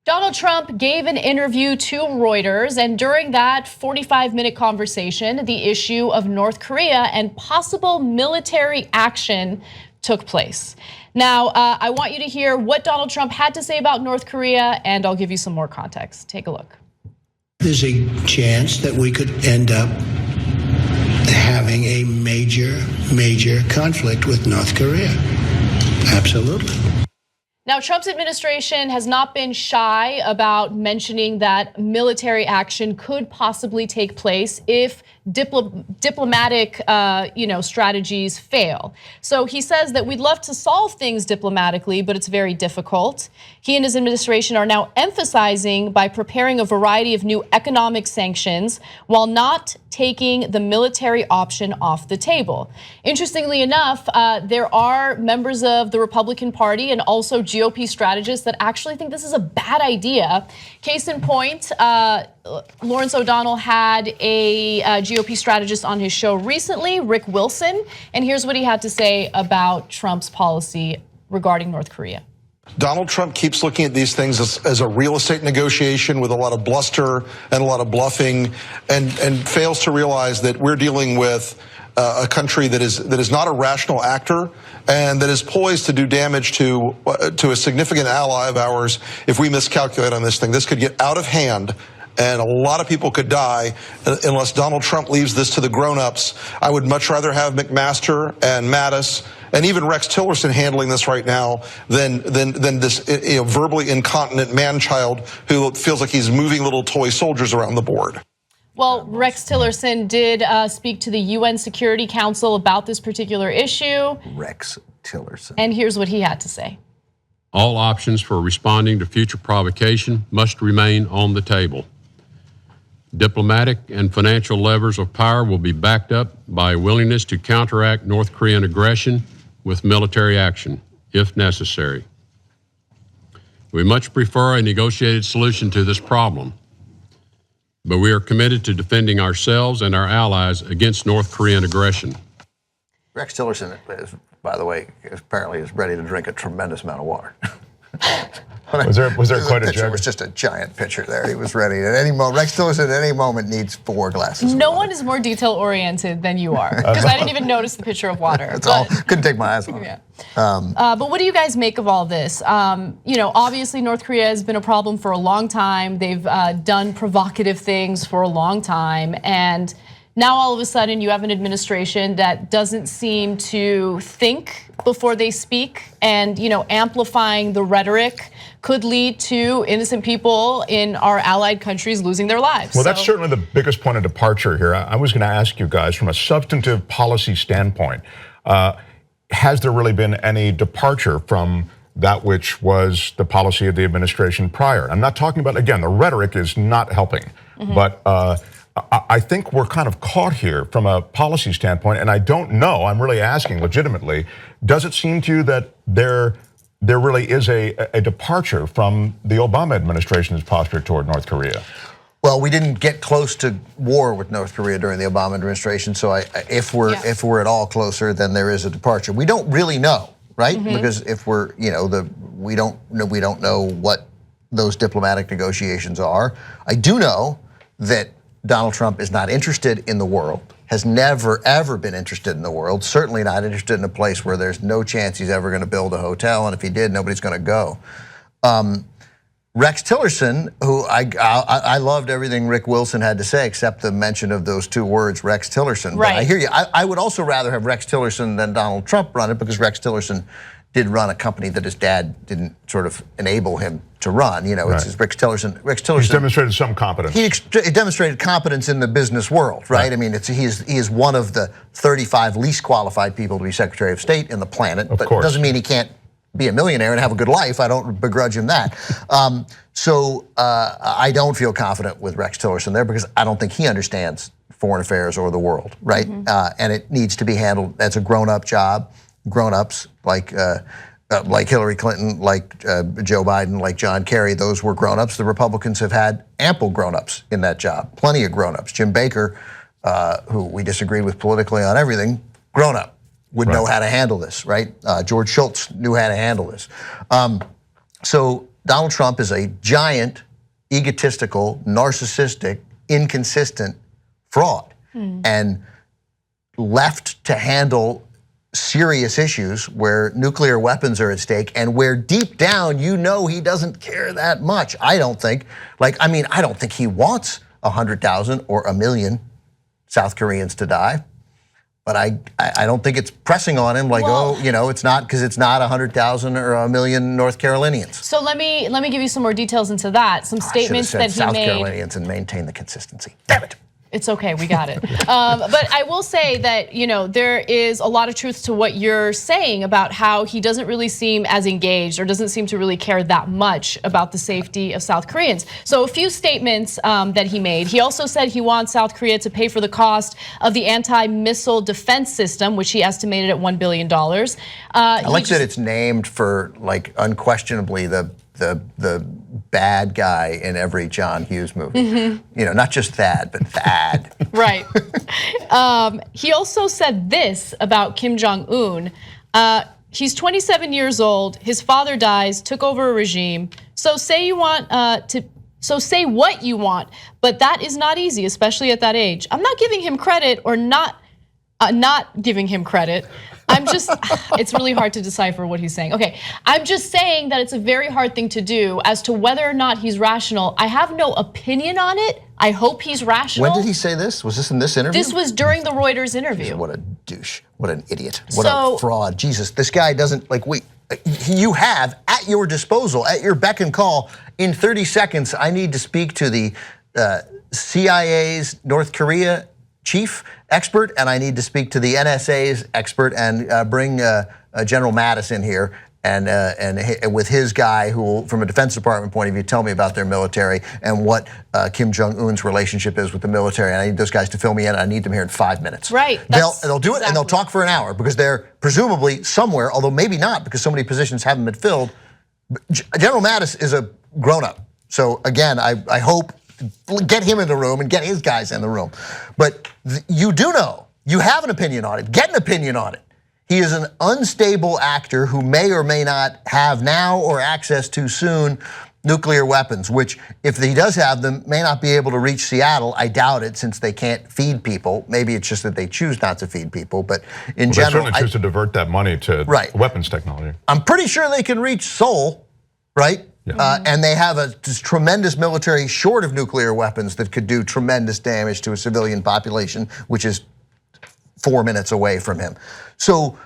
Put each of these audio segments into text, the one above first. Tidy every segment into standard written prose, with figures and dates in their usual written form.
Donald Trump gave an interview to Reuters, and during that 45-minute conversation, the issue of North Korea and possible military action took place. Now, I want you to hear what Donald Trump had to say about North Korea, and I'll give you some more context. Take a look. There's a chance that we could end up having a major conflict with North Korea. Absolutely. Now, Trump's administration has not been shy about mentioning that military action could possibly take place if diplomatic strategies fail. So he says that we'd love to solve things diplomatically, but it's very difficult. He and his administration are now emphasizing by preparing a variety of new economic sanctions while not taking the military option off the table. Interestingly enough, there are members of the Republican Party and also GOP strategists that actually think this is a bad idea. Case in point, Lawrence O'Donnell had a GOP strategist on his show recently, Rick Wilson, and here's what he had to say about Trump's policy regarding North Korea. Donald Trump keeps looking at these things as a real estate negotiation with a lot of bluster and a lot of bluffing, and fails to realize that we're dealing with a country that is not a rational actor and that is poised to do damage to a significant ally of ours if we miscalculate on this thing. This could get out of hand, and a lot of people could die unless Donald Trump leaves this to the grown-ups. I would much rather have McMaster and Mattis and even Rex Tillerson handling this right now than this verbally incontinent man-child who feels like he's moving little toy soldiers around the board. Well, Rex Tillerson did speak to the UN Security Council about this particular issue. Rex Tillerson. And here's what he had to say. All options for responding to future provocation must remain on the table. Diplomatic and financial levers of power will be backed up by a willingness to counteract North Korean aggression with military action, if necessary. We much prefer a negotiated solution to this problem, but we are committed to defending ourselves and our allies against North Korean aggression. Rex Tillerson, by the way, apparently is ready to drink a tremendous amount of water. Was there quite a jug? It was just a giant pitcher there. He was ready at any moment. Rex Tillerson at any moment needs 4 glasses. No one is more detail oriented than you are, because I didn't even notice the pitcher of water. That's all. Couldn't take my eyes off. Yeah. But what do you guys make of all this? Obviously North Korea has been a problem for a long time. They've done provocative things for a long time, and now all of a sudden you have an administration that doesn't seem to think before they speak, and amplifying the rhetoric could lead to innocent people in our allied countries losing their lives. Well, that's certainly the biggest point of departure here. I was going to ask you guys, from a substantive policy standpoint, has there really been any departure from that which was the policy of the administration prior? I'm not talking about, again, the rhetoric is not helping, but I think we're kind of caught here from a policy standpoint, and I don't know, I'm really asking legitimately, does it seem to you that there really is a departure from the Obama administration's posture toward North Korea? Well, we didn't get close to war with North Korea during the Obama administration, so if we're at all closer, then there is a departure. We don't really know, right? Because if we're, we don't know what those diplomatic negotiations are. I do know that Donald Trump is not interested in the world, has never, ever been interested in the world, certainly not interested in a place where there's no chance he's ever gonna build a hotel, and if he did, nobody's gonna go. Rex Tillerson, who I loved everything Rick Wilson had to say, except the mention of those 2 words, Rex Tillerson. Right. But I hear you. I would also rather have Rex Tillerson than Donald Trump run it, because Rex Tillerson did run a company that his dad didn't sort of enable him to run. It's Rex Tillerson. He's demonstrated some competence. He demonstrated competence in the business world, right? I mean, he is one of the 35 least qualified people to be Secretary of State in the planet. But it doesn't mean he can't be a millionaire and have a good life. I don't begrudge him that. So I don't feel confident with Rex Tillerson there, because I don't think he understands foreign affairs or the world, right? And it needs to be handled. That's a grown-up job. Grown-ups like Hillary Clinton, like Joe Biden, like John Kerry, those were grown-ups. The Republicans have had ample grown-ups in that job, plenty of grown-ups. Jim Baker, who we disagreed with politically on everything, grown-up, would know how to handle this, right? George Shultz knew how to handle this. So Donald Trump is a giant, egotistical, narcissistic, inconsistent fraud. And left to handle serious issues where nuclear weapons are at stake and where deep down you know he doesn't care that much. I don't think. I don't think he wants 100,000 or 1 million South Koreans to die. But I don't think it's pressing on him it's not because it's not 100,000 or 1 million North Carolinians. So let me give you some more details into that. Some statements that he South made. Carolinians and maintain the consistency. Damn it. It's okay, we got it. But I will say that, there is a lot of truth to what you're saying about how he doesn't really seem as engaged or doesn't seem to really care that much about the safety of South Koreans. So a few statements that he made. He also said he wants South Korea to pay for the cost of the anti-missile defense system, which he estimated at $1 billion. I like that it's named for unquestionably the bad guy in every John Hughes movie. Not just Thad, but Thad. Right. He also said this about Kim Jong-un. He's 27 years old. His father dies, took over a regime. So say what you want, but that is not easy, especially at that age. I'm not giving him credit or not giving him credit. It's really hard to decipher what he's saying. Okay, I'm just saying that it's a very hard thing to do as to whether or not he's rational. I have no opinion on it. I hope he's rational. When did he say this? Was this in this interview? This was during the Reuters interview. What a douche, what an idiot, what a fraud. Jesus, this guy doesn't, you have at your disposal, at your beck and call, in 30 seconds, I need to speak to the CIA's North Korea chief expert, and I need to speak to the NSA's expert and bring General Mattis in here and with his guy who will, from a Defense Department point of view, tell me about their military and what Kim Jong-un's relationship is with the military. And I need those guys to fill me in. I need them here in 5 minutes. Right. They'll do it and they'll talk for an hour because they're presumably somewhere, although maybe not because so many positions haven't been filled. General Mattis is a grown-up. So again, I hope get him in the room and get his guys in the room. But you do know, you have an opinion on it, get an opinion on it. He is an unstable actor who may or may not have now or access to soon nuclear weapons, which if he does have them, may not be able to reach Seattle. I doubt it since they can't feed people. Maybe it's just that they choose not to feed people, but in general- They certainly choose to divert that money to weapons technology. I'm pretty sure they can reach Seoul, right? Yeah. And they have a tremendous military short of nuclear weapons that could do tremendous damage to a civilian population, which is 4 minutes away from him. So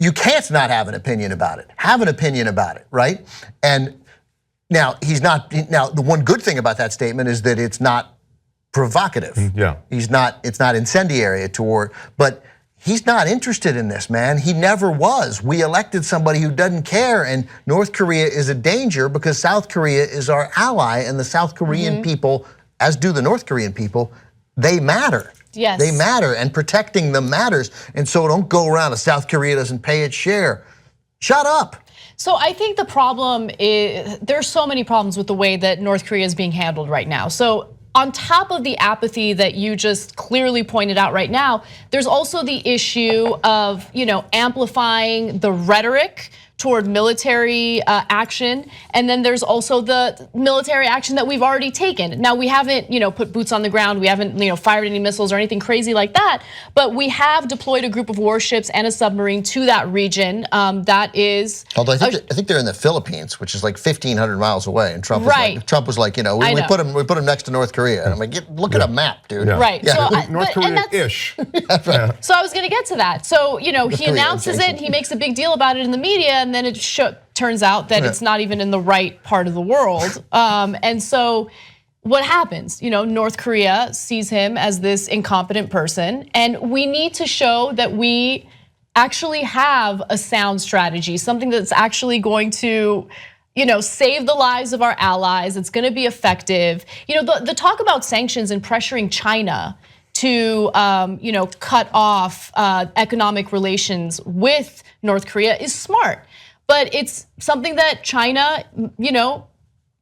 you can't not have an opinion about it. Have an opinion about it, right? And now the one good thing about that statement is that it's not provocative. Yeah. It's not incendiary toward, but he's not interested in this, man. He never was. We elected somebody who doesn't care, and North Korea is a danger because South Korea is our ally, and the South Korean people, as do the North Korean people, they matter. Yes. They matter, and protecting them matters. And so don't go around if South Korea doesn't pay its share. Shut up. So I think the problem is, there's so many problems with the way that North Korea is being handled right now. So on top of the apathy that you just clearly pointed out right now, there's also the issue of, amplifying the rhetoric toward military action, and then there's also the military action that we've already taken. Now we haven't, put boots on the ground, we haven't, fired any missiles or anything crazy like that, but we have deployed a group of warships and a submarine to that region. That is. Although I think they're in the Philippines, which is like 1,500 miles away, and Trump was like, we put him next to North Korea, and I'm like, look at a map, dude. Yeah. Right. Yeah. So North Korea-ish. So I was going to get to that. So he announces it, he makes a big deal about it in the media, and then it turns out that it's not even in the right part of the world. And so what happens? North Korea sees him as this incompetent person, and we need to show that we actually have a sound strategy, something that's actually going to save the lives of our allies. It's going to be effective. The talk about sanctions and pressuring China to cut off economic relations with North Korea is smart. But it's something that China,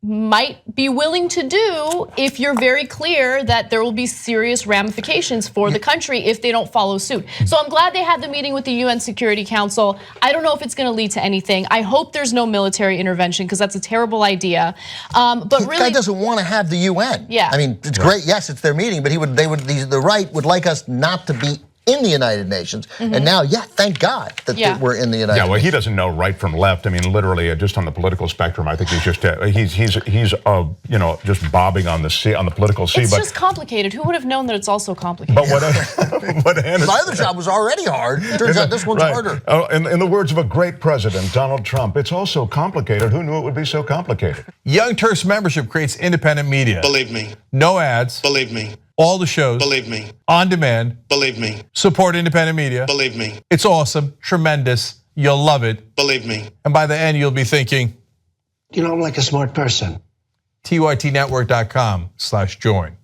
might be willing to do if you're very clear that there will be serious ramifications for the country if they don't follow suit. So I'm glad they had the meeting with the UN Security Council. I don't know if it's going to lead to anything. I hope there's no military intervention because that's a terrible idea. But really, the guy doesn't want to have the UN. Yeah. I mean, it's great. Yes, it's their meeting, but the right would like us not to be in the United Nations. And now, thank God that we're in the United Nations. Yeah, well, he doesn't know right from left. I mean, literally, just on the political spectrum, I think he's just just bobbing on the political sea. It's just complicated. Who would have known that it's also complicated? But my other job was already hard. Turns out this one's harder. Oh, in the words of a great president, Donald Trump, it's all so complicated. Who knew it would be so complicated? Young Turks membership creates independent media. Believe me. No ads. Believe me. All the shows. Believe me. On demand. Believe me. Support independent media. Believe me. It's awesome, tremendous. You'll love it. Believe me. And by the end, you'll be thinking, I'm like a smart person. tytnetwork.com/join.